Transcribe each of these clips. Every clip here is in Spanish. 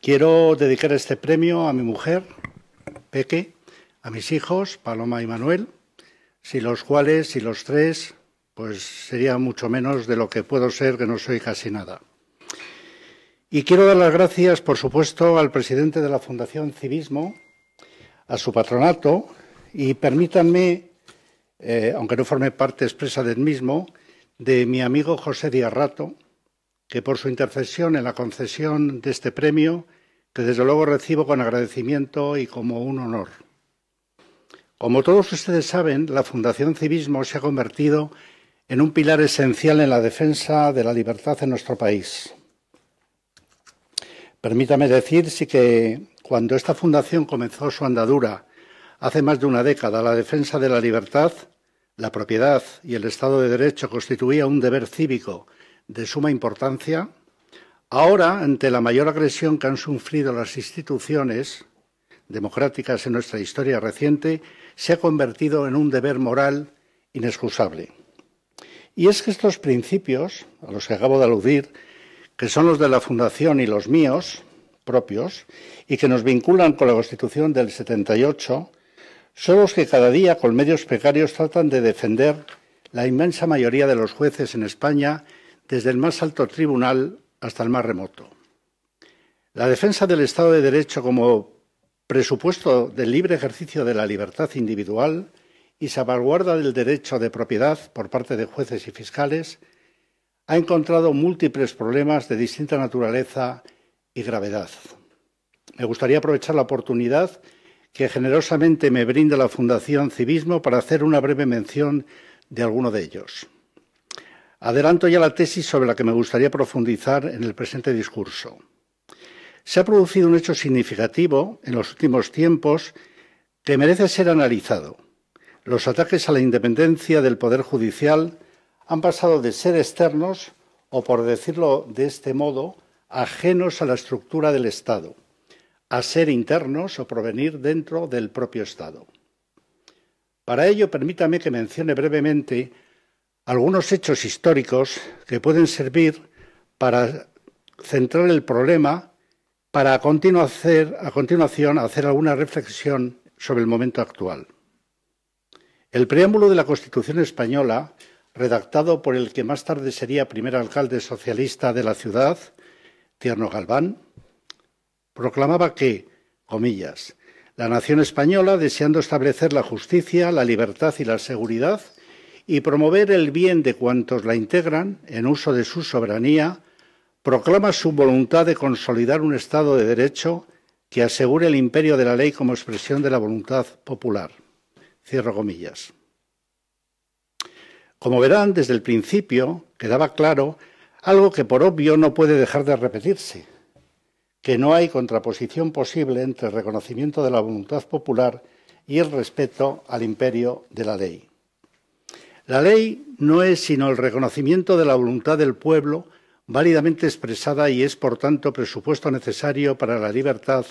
Quiero dedicar este premio a mi mujer, Peque, a mis hijos, Paloma y Manuel, sin los cuales, si los tres, pues sería mucho menos de lo que puedo ser, que no soy casi nada. Y quiero dar las gracias, por supuesto, al presidente de la Fundación Civismo, a su patronato, y permítanme, aunque no forme parte expresa del mismo, de mi amigo José Díaz Rato, que por su intercesión en la concesión de este premio, que desde luego recibo con agradecimiento y como un honor. Como todos ustedes saben, la Fundación Civismo se ha convertido en un pilar esencial en la defensa de la libertad en nuestro país. Permítame decir sí que cuando esta fundación comenzó su andadura hace más de una década, la defensa de la libertad, la propiedad y el Estado de Derecho constituía un deber cívico de suma importancia. Ahora, ante la mayor agresión que han sufrido las instituciones democráticas en nuestra historia reciente, se ha convertido en un deber moral inexcusable. Y es que estos principios, a los que acabo de aludir, que son los de la Fundación y los míos propios, y que nos vinculan con la Constitución del 78, son los que cada día, con medios precarios, tratan de defender la inmensa mayoría de los jueces en España, desde el más alto tribunal hasta el más remoto. La defensa del Estado de Derecho como presupuesto del libre ejercicio de la libertad individual y salvaguarda del derecho de propiedad por parte de jueces y fiscales ha encontrado múltiples problemas de distinta naturaleza y gravedad. Me gustaría aprovechar la oportunidad que generosamente me brinda la Fundación Civismo para hacer una breve mención de alguno de ellos. Adelanto ya la tesis sobre la que me gustaría profundizar en el presente discurso. Se ha producido un hecho significativo en los últimos tiempos que merece ser analizado. Los ataques a la independencia del Poder Judicial han pasado de ser externos, o por decirlo de este modo, ajenos a la estructura del Estado, a ser internos o provenir dentro del propio Estado. Para ello, permítame que mencione brevemente algunos hechos históricos que pueden servir para centrar el problema, para a continuación hacer alguna reflexión sobre el momento actual. El preámbulo de la Constitución española, redactado por el que más tarde sería primer alcalde socialista de la ciudad, Tierno Galván, proclamaba que, comillas, la nación española, deseando establecer la justicia, la libertad y la seguridad, y promover el bien de cuantos la integran en uso de su soberanía, proclama su voluntad de consolidar un Estado de Derecho que asegure el imperio de la ley como expresión de la voluntad popular. Cierro comillas. Como verán, desde el principio quedaba claro algo que por obvio no puede dejar de repetirse, que no hay contraposición posible entre el reconocimiento de la voluntad popular y el respeto al imperio de la ley. La ley no es sino el reconocimiento de la voluntad del pueblo válidamente expresada y es, por tanto, presupuesto necesario para la libertad,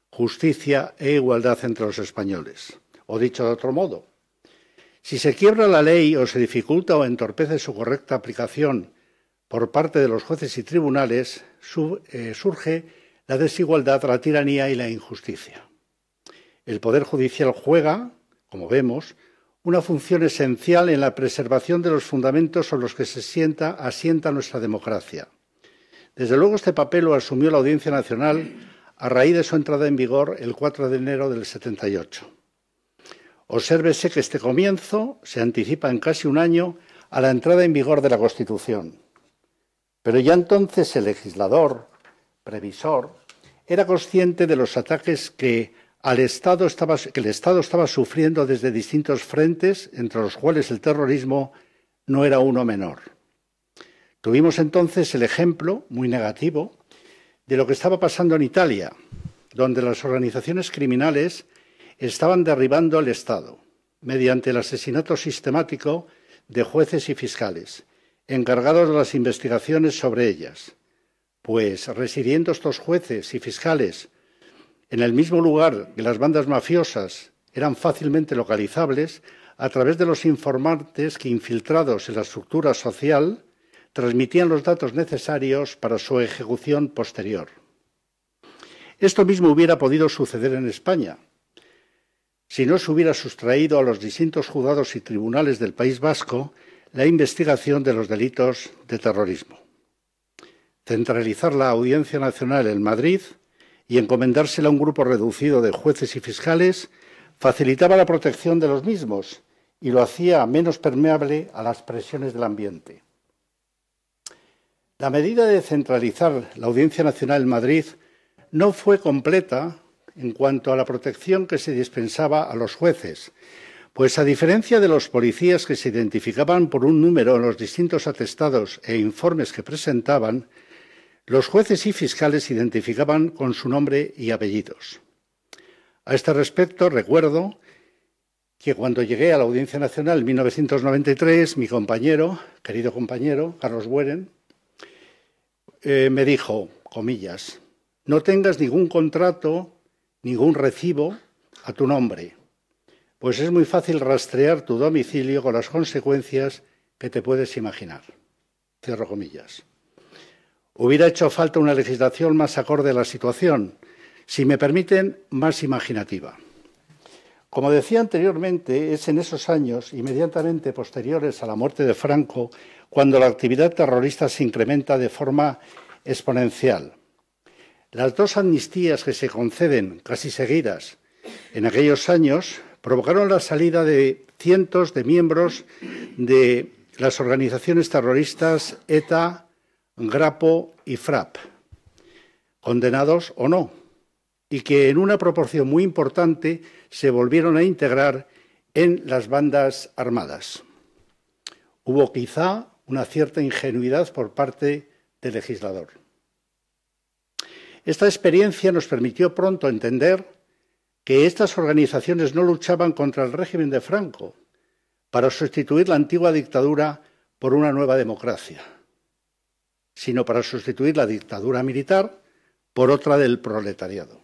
justicia e igualdad entre los españoles. O dicho de otro modo, si se quiebra la ley o se dificulta o entorpece su correcta aplicación por parte de los jueces y tribunales, surge la desigualdad, la tiranía y la injusticia. El Poder Judicial juega, como vemos, una función esencial en la preservación de los fundamentos sobre los que se asienta nuestra democracia. Desde luego, este papel lo asumió la Audiencia Nacional a raíz de su entrada en vigor el 4 de enero del 78. Obsérvese que este comienzo se anticipa en casi un año a la entrada en vigor de la Constitución. Pero ya entonces el legislador, previsor, era consciente de los ataques que el Estado estaba sufriendo desde distintos frentes, entre los cuales el terrorismo no era uno menor. Tuvimos entonces el ejemplo, muy negativo, de lo que estaba pasando en Italia, donde las organizaciones criminales estaban derribando el Estado mediante el asesinato sistemático de jueces y fiscales, encargados de las investigaciones sobre ellas, pues residiendo estos jueces y fiscales en el mismo lugar que las bandas mafiosas eran fácilmente localizables a través de los informantes que, infiltrados en la estructura social, transmitían los datos necesarios para su ejecución posterior. Esto mismo hubiera podido suceder en España, si no se hubiera sustraído a los distintos juzgados y tribunales del País Vasco la investigación de los delitos de terrorismo. Centralizar la Audiencia Nacional en Madrid y encomendársela a un grupo reducido de jueces y fiscales facilitaba la protección de los mismos y lo hacía menos permeable a las presiones del ambiente. La medida de centralizar la Audiencia Nacional en Madrid no fue completa en cuanto a la protección que se dispensaba a los jueces, pues a diferencia de los policías que se identificaban por un número en los distintos atestados e informes que presentaban, los jueces y fiscales se identificaban con su nombre y apellidos. A este respecto, recuerdo que cuando llegué a la Audiencia Nacional en 1993, mi querido compañero, Carlos Bueren, me dijo, comillas, no tengas ningún contrato, ningún recibo a tu nombre, pues es muy fácil rastrear tu domicilio con las consecuencias que te puedes imaginar. Cierro comillas. Hubiera hecho falta una legislación más acorde a la situación, si me permiten, más imaginativa. Como decía anteriormente, es en esos años, inmediatamente posteriores a la muerte de Franco, cuando la actividad terrorista se incrementa de forma exponencial. Las dos amnistías que se conceden casi seguidas en aquellos años provocaron la salida de cientos de miembros de las organizaciones terroristas ETA, Grapo y FRAP, condenados o no, y que en una proporción muy importante se volvieron a integrar en las bandas armadas. Hubo quizá una cierta ingenuidad por parte del legislador. Esta experiencia nos permitió pronto entender que estas organizaciones no luchaban contra el régimen de Franco para sustituir la antigua dictadura por una nueva democracia, sino para sustituir la dictadura militar por otra del proletariado.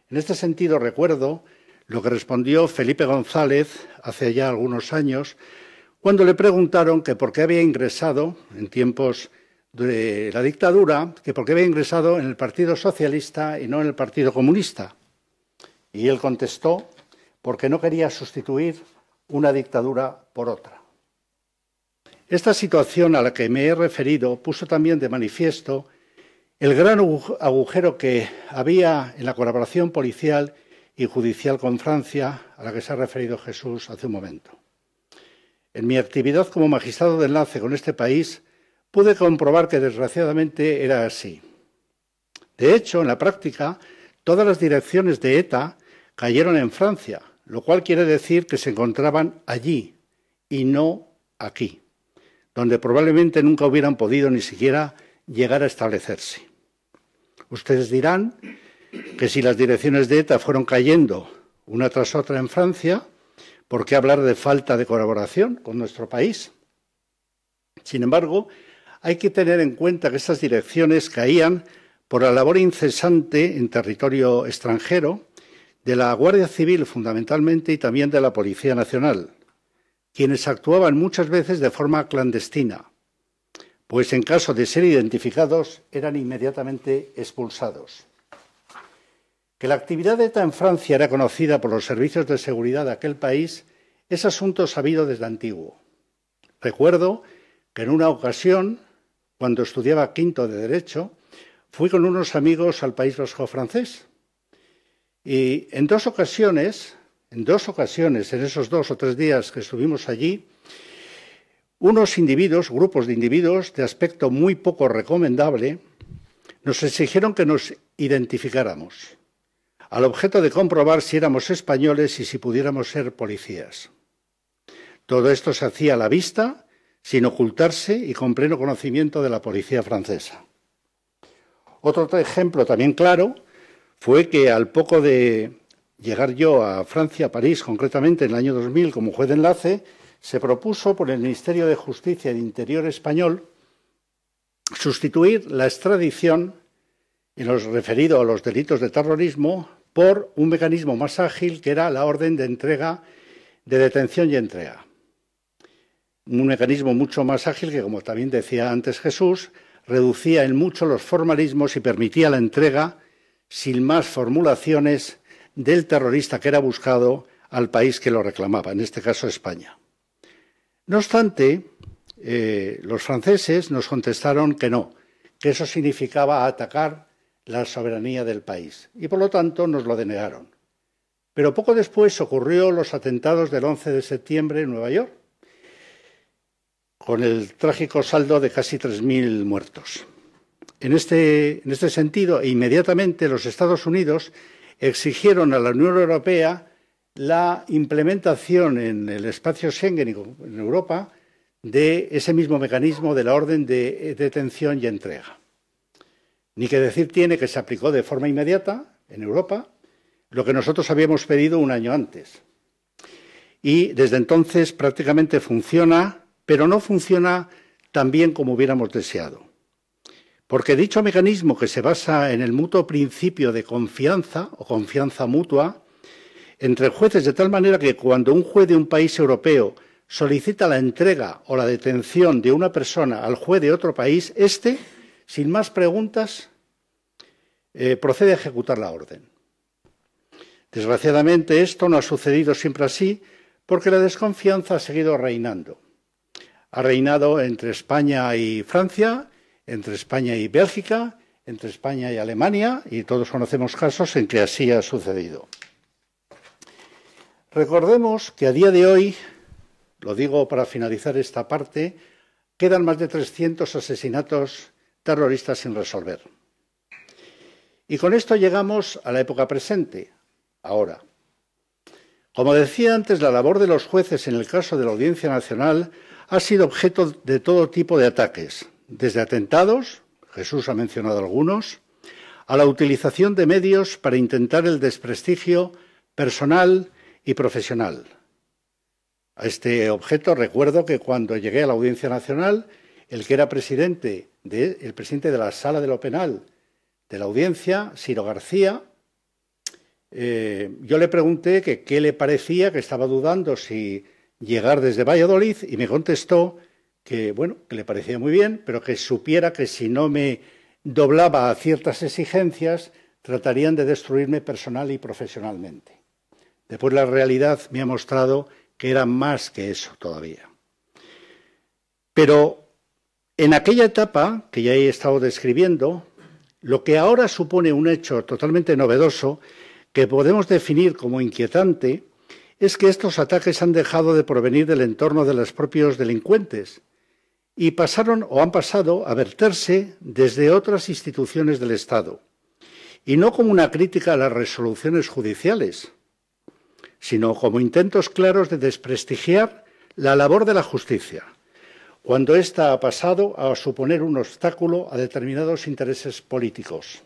En este sentido, recuerdo lo que respondió Felipe González hace ya algunos años, cuando le preguntaron que por qué había ingresado, en tiempos de la dictadura, que por qué había ingresado en el Partido Socialista y no en el Partido Comunista. Y él contestó, porque no quería sustituir una dictadura por otra. Esta situación a la que me he referido puso también de manifiesto el gran agujero que había en la colaboración policial y judicial con Francia, a la que se ha referido Jesús hace un momento. En mi actividad como magistrado de enlace con este país, pude comprobar que desgraciadamente era así. De hecho, en la práctica, todas las direcciones de ETA cayeron en Francia, lo cual quiere decir que se encontraban allí y no aquí, donde probablemente nunca hubieran podido ni siquiera llegar a establecerse. Ustedes dirán que si las direcciones de ETA fueron cayendo una tras otra en Francia, ¿por qué hablar de falta de colaboración con nuestro país? Sin embargo, hay que tener en cuenta que estas direcciones caían por la labor incesante en territorio extranjero de la Guardia Civil fundamentalmente y también de la Policía Nacional, quienes actuaban muchas veces de forma clandestina, pues en caso de ser identificados eran inmediatamente expulsados. Que la actividad de ETA en Francia era conocida por los servicios de seguridad de aquel país es asunto sabido desde antiguo. Recuerdo que en una ocasión, cuando estudiaba quinto de Derecho, fui con unos amigos al País Vasco francés. Y en dos ocasiones, en esos 2 o 3 días que estuvimos allí, unos individuos, grupos de individuos de aspecto muy poco recomendable, nos exigieron que nos identificáramos, al objeto de comprobar si éramos españoles y si pudiéramos ser policías. Todo esto se hacía a la vista, sin ocultarse y con pleno conocimiento de la policía francesa. Otro ejemplo también claro fue que al poco de llegar yo a Francia, a París, concretamente en el año 2000 como juez de enlace, se propuso por el Ministerio de Justicia y de Interior español sustituir la extradición en lo referido a los delitos de terrorismo por un mecanismo más ágil que era la orden de entrega, de detención y entrega. Un mecanismo mucho más ágil que, como también decía antes Jesús, reducía en mucho los formalismos y permitía la entrega sin más formulaciones, del terrorista que era buscado al país que lo reclamaba, en este caso España. No obstante, los franceses nos contestaron que no, que eso significaba atacar la soberanía del país y, por lo tanto, nos lo denegaron. Pero poco después ocurrió los atentados del 11 de septiembre en Nueva York, con el trágico saldo de casi 3.000 muertos. En este sentido, inmediatamente los Estados Unidos exigieron a la Unión Europea la implementación en el espacio Schengen y en Europa de ese mismo mecanismo de la orden de detención y entrega. Ni que decir tiene que se aplicó de forma inmediata en Europa lo que nosotros habíamos pedido un año antes. Y desde entonces prácticamente funciona, pero no funciona tan bien como hubiéramos deseado. Porque dicho mecanismo, que se basa en el mutuo principio de confianza o confianza mutua entre jueces, de tal manera que cuando un juez de un país europeo solicita la entrega o la detención de una persona al juez de otro país, éste, sin más preguntas, procede a ejecutar la orden. Desgraciadamente, esto no ha sucedido siempre así, porque la desconfianza ha seguido reinando. Ha reinado entre España y Francia, entre España y Bélgica, entre España y Alemania, y todos conocemos casos en que así ha sucedido. Recordemos que a día de hoy, lo digo para finalizar esta parte, quedan más de 300 asesinatos terroristas sin resolver. Y con esto llegamos a la época presente, ahora. Como decía antes, la labor de los jueces en el caso de la Audiencia Nacional ha sido objeto de todo tipo de ataques, desde atentados, Jesús ha mencionado algunos, a la utilización de medios para intentar el desprestigio personal y profesional. A este objeto recuerdo que cuando llegué a la Audiencia Nacional, el que era presidente de la Sala de lo Penal de la Audiencia, Ciro García, yo le pregunté que qué le parecía, que estaba dudando si llegar desde Valladolid, y me contestó que, bueno, que le parecía muy bien, pero que supiera que si no me doblaba a ciertas exigencias, tratarían de destruirme personal y profesionalmente. Después la realidad me ha mostrado que era más que eso todavía. Pero en aquella etapa, que ya he estado describiendo, lo que ahora supone un hecho totalmente novedoso, que podemos definir como inquietante, es que estos ataques han dejado de provenir del entorno de los propios delincuentes y pasaron o han pasado a verterse desde otras instituciones del Estado, y no como una crítica a las resoluciones judiciales, sino como intentos claros de desprestigiar la labor de la justicia, cuando ésta ha pasado a suponer un obstáculo a determinados intereses políticos.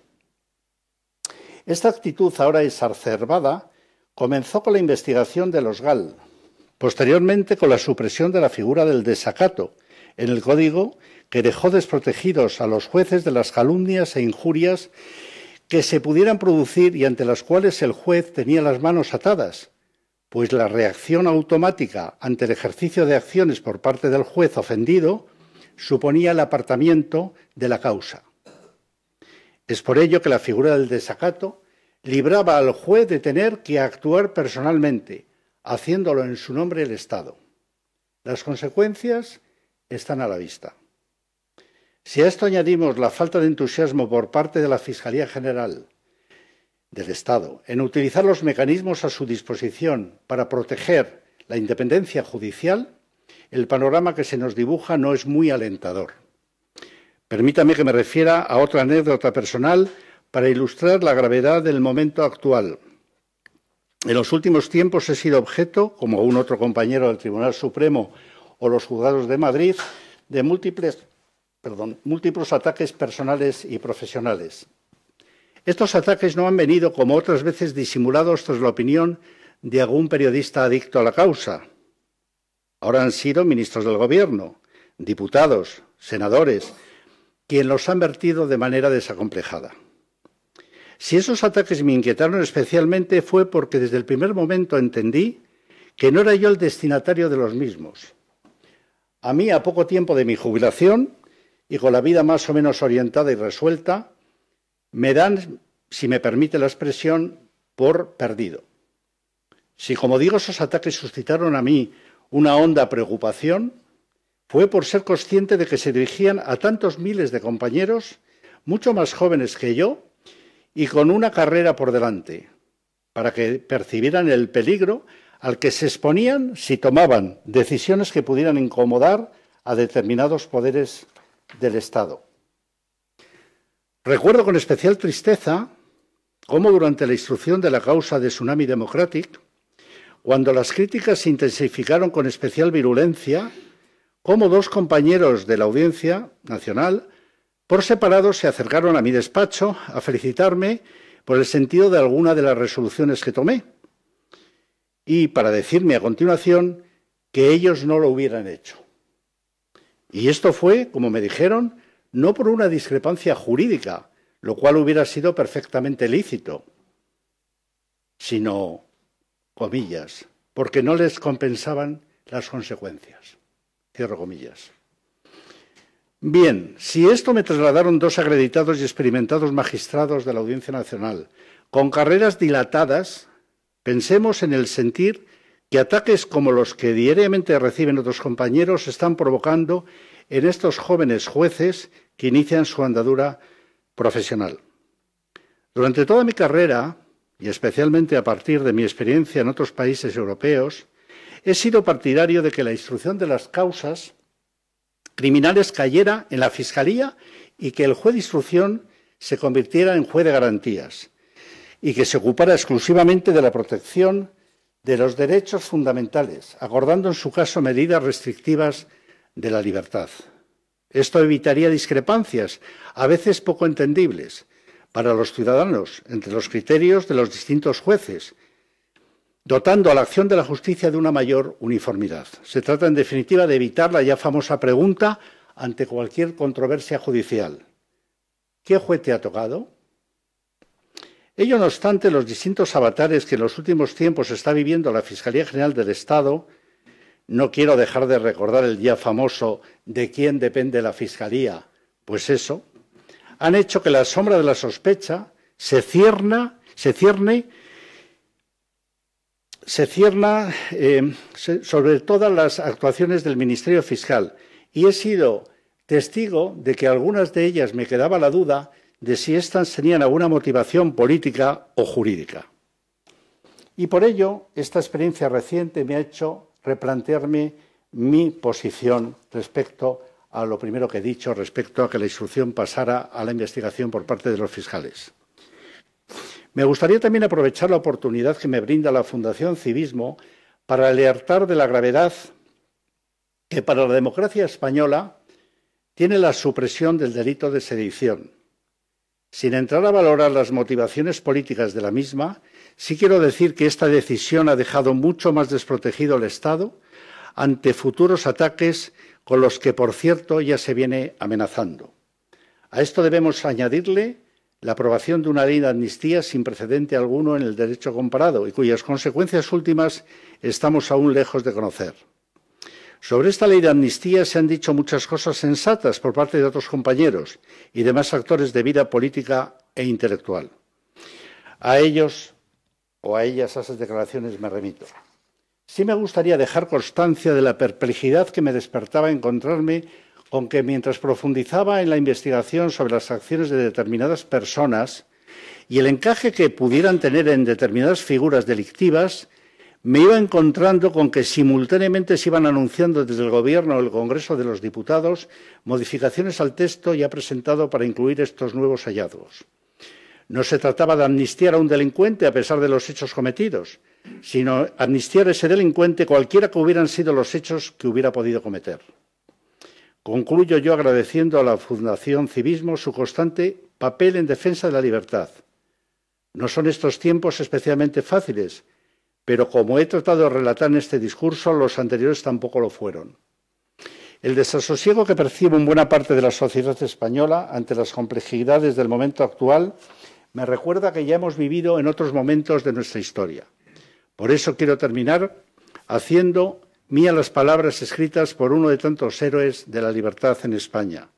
Esta actitud, ahora exacerbada, comenzó con la investigación de los GAL, posteriormente con la supresión de la figura del desacato en el Código, que dejó desprotegidos a los jueces de las calumnias e injurias que se pudieran producir y ante las cuales el juez tenía las manos atadas, pues la reacción automática ante el ejercicio de acciones por parte del juez ofendido suponía el apartamiento de la causa. Es por ello que la figura del desacato libraba al juez de tener que actuar personalmente, haciéndolo en su nombre el Estado. Las consecuencias están a la vista. Si a esto añadimos la falta de entusiasmo por parte de la Fiscalía General del Estado en utilizar los mecanismos a su disposición para proteger la independencia judicial, el panorama que se nos dibuja no es muy alentador. Permítame que me refiera a otra anécdota personal para ilustrar la gravedad del momento actual. En los últimos tiempos he sido objeto, como un otro compañero del Tribunal Supremo o los juzgados de Madrid, de múltiples ataques personales y profesionales. Estos ataques no han venido, como otras veces, disimulados tras la opinión de algún periodista adicto a la causa. Ahora han sido ministros del Gobierno, diputados, senadores, quienes los han vertido de manera desacomplejada. Si esos ataques me inquietaron especialmente fue porque desde el primer momento entendí que no era yo el destinatario de los mismos. A mí, a poco tiempo de mi jubilación y con la vida más o menos orientada y resuelta, me dan si me permite la expresión, por perdido. Si, como digo, esos ataques suscitaron a mí una honda preocupación, fue por ser consciente de que se dirigían a tantos miles de compañeros, mucho más jóvenes que yo, y con una carrera por delante, para que percibieran el peligro al que se exponían si tomaban decisiones que pudieran incomodar a determinados poderes del Estado. Recuerdo con especial tristeza cómo durante la instrucción de la causa de Tsunami Democratic, cuando las críticas se intensificaron con especial virulencia, cómo dos compañeros de la Audiencia Nacional, por separado, se acercaron a mi despacho a felicitarme por el sentido de alguna de las resoluciones que tomé y para decirme a continuación que ellos no lo hubieran hecho. Y esto fue, como me dijeron, no por una discrepancia jurídica, lo cual hubiera sido perfectamente lícito, sino, comillas, porque no les compensaban las consecuencias. Cierro comillas. Bien, si esto me trasladaron dos acreditados y experimentados magistrados de la Audiencia Nacional, con carreras dilatadas, pensemos en el sentir que ataques como los que diariamente reciben otros compañeros están provocando en estos jóvenes jueces que inician su andadura profesional. Durante toda mi carrera, y especialmente a partir de mi experiencia en otros países europeos, he sido partidario de que la instrucción de las causas criminales cayera en la Fiscalía y que el juez de instrucción se convirtiera en juez de garantías y que se ocupara exclusivamente de la protección de los derechos fundamentales, acordando en su caso medidas restrictivas de la libertad. Esto evitaría discrepancias, a veces poco entendibles, para los ciudadanos entre los criterios de los distintos jueces, dotando a la acción de la justicia de una mayor uniformidad. Se trata, en definitiva, de evitar la ya famosa pregunta ante cualquier controversia judicial: ¿qué juez te ha tocado? Ello no obstante, los distintos avatares que en los últimos tiempos está viviendo la Fiscalía General del Estado, no quiero dejar de recordar el ya famoso ¿de quién depende la Fiscalía? Pues eso, han hecho que la sombra de la sospecha se cierne sobre todas las actuaciones del Ministerio Fiscal, y he sido testigo de que algunas de ellas me quedaba la duda de si éstas tenían alguna motivación política o jurídica. Y por ello, esta experiencia reciente me ha hecho replantearme mi posición respecto a lo primero que he dicho, respecto a que la instrucción pasara a la investigación por parte de los fiscales. Me gustaría también aprovechar la oportunidad que me brinda la Fundación Civismo para alertar de la gravedad que para la democracia española tiene la supresión del delito de sedición. Sin entrar a valorar las motivaciones políticas de la misma, sí quiero decir que esta decisión ha dejado mucho más desprotegido al Estado ante futuros ataques con los que, por cierto, ya se viene amenazando. A esto debemos añadirle la aprobación de una ley de amnistía sin precedente alguno en el derecho comparado y cuyas consecuencias últimas estamos aún lejos de conocer. Sobre esta ley de amnistía se han dicho muchas cosas sensatas por parte de otros compañeros y demás actores de vida política e intelectual. A ellos o a ellas, a esas declaraciones me remito. Sí me gustaría dejar constancia de la perplejidad que me despertaba encontrarme con que mientras profundizaba en la investigación sobre las acciones de determinadas personas y el encaje que pudieran tener en determinadas figuras delictivas, me iba encontrando con que simultáneamente se iban anunciando desde el Gobierno o el Congreso de los Diputados modificaciones al texto ya presentado para incluir estos nuevos hallazgos. No se trataba de amnistiar a un delincuente a pesar de los hechos cometidos, sino amnistiar a ese delincuente cualquiera que hubieran sido los hechos que hubiera podido cometer. Concluyo yo agradeciendo a la Fundación Civismo su constante papel en defensa de la libertad. No son estos tiempos especialmente fáciles, pero como he tratado de relatar en este discurso, los anteriores tampoco lo fueron. El desasosiego que percibo en buena parte de la sociedad española ante las complejidades del momento actual me recuerda que ya hemos vivido en otros momentos de nuestra historia. Por eso quiero terminar haciendo mías las palabras escritas por uno de tantos héroes de la libertad en España.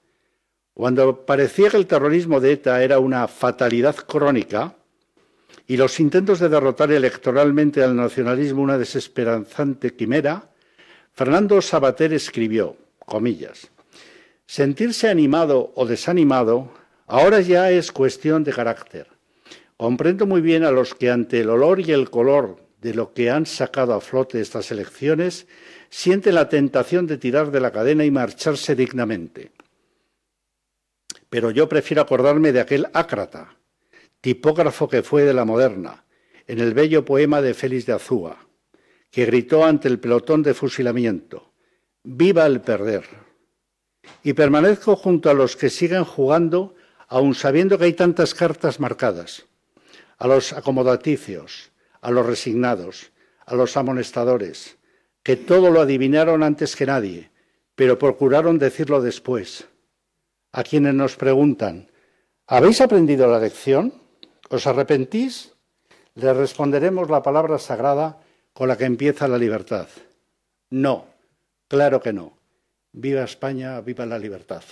Cuando parecía que el terrorismo de ETA era una fatalidad crónica y los intentos de derrotar electoralmente al nacionalismo una desesperanzante quimera, Fernando Savater escribió, comillas, «Sentirse animado o desanimado ahora ya es cuestión de carácter. Comprendo muy bien a los que ante el olor y el color de lo que han sacado a flote estas elecciones sienten la tentación de tirar de la cadena y marcharse dignamente. Pero yo prefiero acordarme de aquel ácrata, tipógrafo que fue de la moderna, en el bello poema de Félix de Azúa, que gritó ante el pelotón de fusilamiento, «¡Viva el perder!». Y permanezco junto a los que siguen jugando, aun sabiendo que hay tantas cartas marcadas, a los acomodaticios, a los resignados, a los amonestadores, que todo lo adivinaron antes que nadie, pero procuraron decirlo después. A quienes nos preguntan, ¿habéis aprendido la lección? ¿Os arrepentís? Les responderemos la palabra sagrada con la que empieza la libertad. No, claro que no. Viva España, viva la libertad.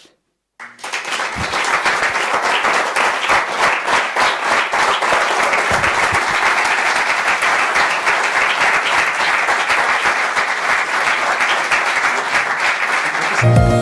Thank you.